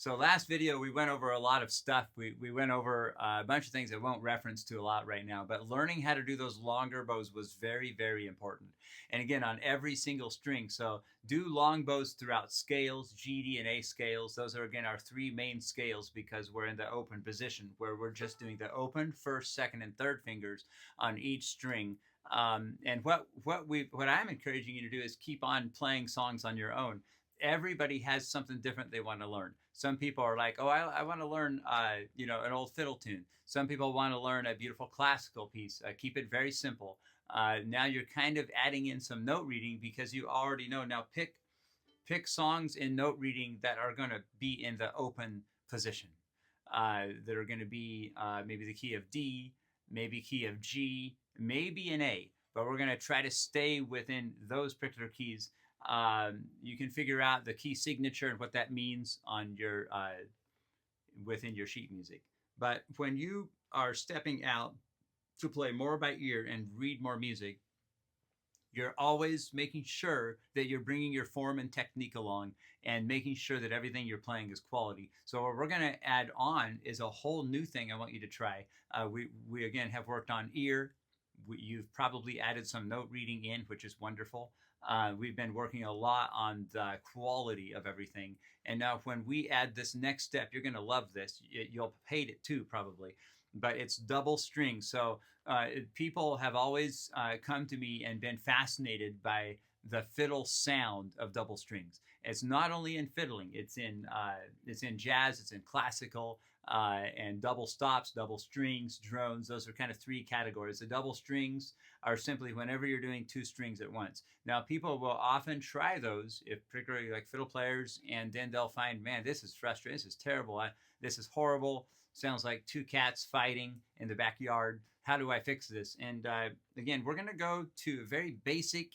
So last video we went over a lot of stuff. We went over a bunch of things I won't reference to a lot right now, but learning how to do those longer bows was very, very important. And again, on every single string. So do long bows throughout scales, G, D, and A scales. Those are again our three main scales because we're in the open position where we're just doing the open first, second, and third fingers on each string. And what I'm encouraging you to do is keep on playing songs on your own. Everybody has something different they want to learn. Some people are like, oh, I want to learn, an old fiddle tune. Some people want to learn a beautiful classical piece. Keep it very simple. Now you're kind of adding in some note reading because you already know. Now pick songs in note reading that are going to be in the open position. That are going to be maybe the key of D, maybe key of G, maybe an A. But we're going to try to stay within those particular keys. You can figure out the key signature and what that means on your within your sheet music. But when you are stepping out to play more by ear and read more music, you're always making sure that you're bringing your form and technique along and making sure that everything you're playing is quality. So what we're going to add on is a whole new thing I want you to try. We again have worked on ear. You've probably added some note reading in, which is wonderful. We've been working a lot on the quality of everything. And now when we add this next step, you're going to love this. You'll hate it too, probably. But it's double string. So people have always come to me and been fascinated by the fiddle sound of double strings. It's not only in fiddling; it's in jazz, it's in classical, and double stops, double strings, drones. Those are kind of three categories. The double strings are simply whenever you're doing two strings at once. Now, people will often try those, if particularly like fiddle players, and then they'll find, man, this is frustrating. This is terrible. This is horrible. Sounds like two cats fighting in the backyard. How do I fix this? And again, we're going to go to a very basic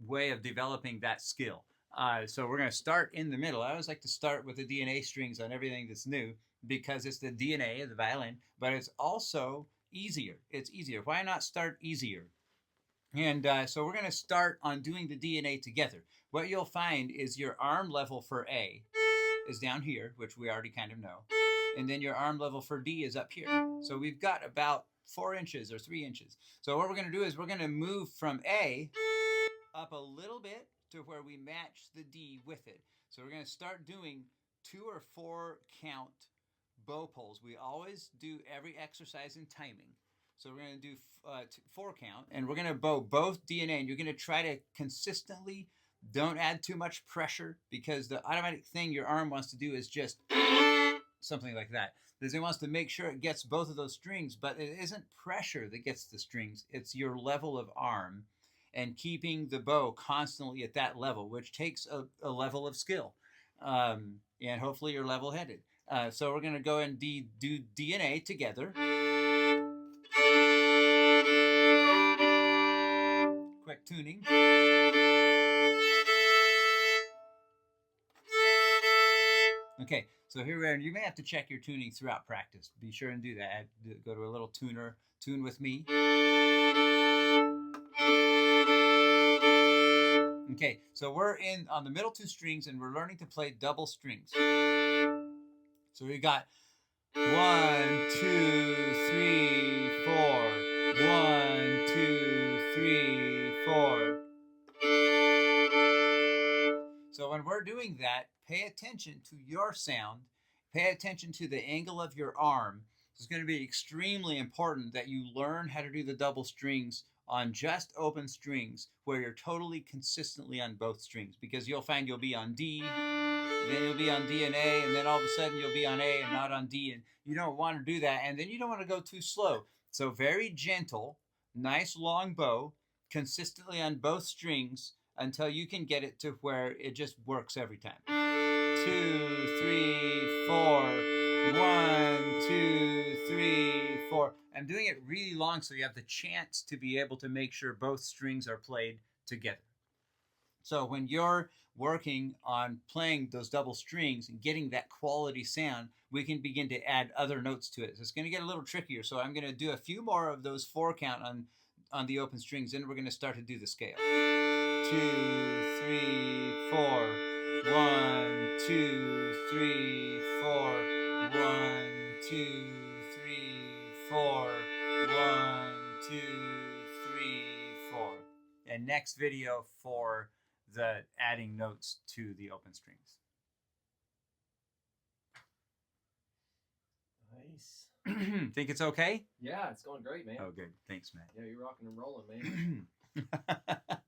way of developing that skill. So we're going to start in the middle. I always like to start with the DNA strings on everything that's new because it's the DNA of the violin, but it's also easier. It's easier. Why not start easier? And so we're going to start on doing the DNA together. What you'll find is your arm level for A is down here, which we already kind of know. And then your arm level for D is up here. So we've got about 4 inches or 3 inches. So what we're going to do is we're going to move from A up a little bit to where we match the D with it. So we're going to start doing 2 or 4 count bow pulls. We always do every exercise in timing. So we're going to do 4 count, and we're going to bow both D and A, and you're going to try to consistently, don't add too much pressure, because the automatic thing your arm wants to do is just something like that. Because it wants to make sure it gets both of those strings, but it isn't pressure that gets the strings. It's your level of arm and keeping the bow constantly at that level, which takes a level of skill. And hopefully you're level-headed. So we're going to go and do D and A together. Quick tuning. Okay, so here we are. You may have to check your tuning throughout practice. Be sure and do that. Go to a little tuner, tune with me. Okay, so we're in on the middle 2 strings and we're learning to play double strings. So we got 1, 2, 3, 4. 1, 2, 3, 4. So when we're doing that, pay attention to your sound. Pay attention to the angle of your arm. It's going to be extremely important that you learn how to do the double strings on just open strings where you're totally consistently on both strings, because you'll find you'll be on D, then you'll be on D and A, and then all of a sudden you'll be on A and not on D, and you don't want to do that, and then you don't want to go too slow. So very gentle, nice long bow, consistently on both strings until you can get it to where it just works every time. 2, 3, 4. 1, 2, 3, 4. I'm doing it really long so you have the chance to be able to make sure both strings are played together. So when you're working on playing those double strings and getting that quality sound, we can begin to add other notes to it. So it's going to get a little trickier. So I'm going to do a few more of those 4 count on the open strings. Then we're going to start to do the scale. 2, 3, 4. 1, 2, 3, 4. 2, 3, 4. 1, 2, 3, 4. And next video for the adding notes to the open strings. Nice. Think it's okay? Yeah, it's going great, man. Oh, good. Thanks, man. Yeah, you're rocking and rolling, man.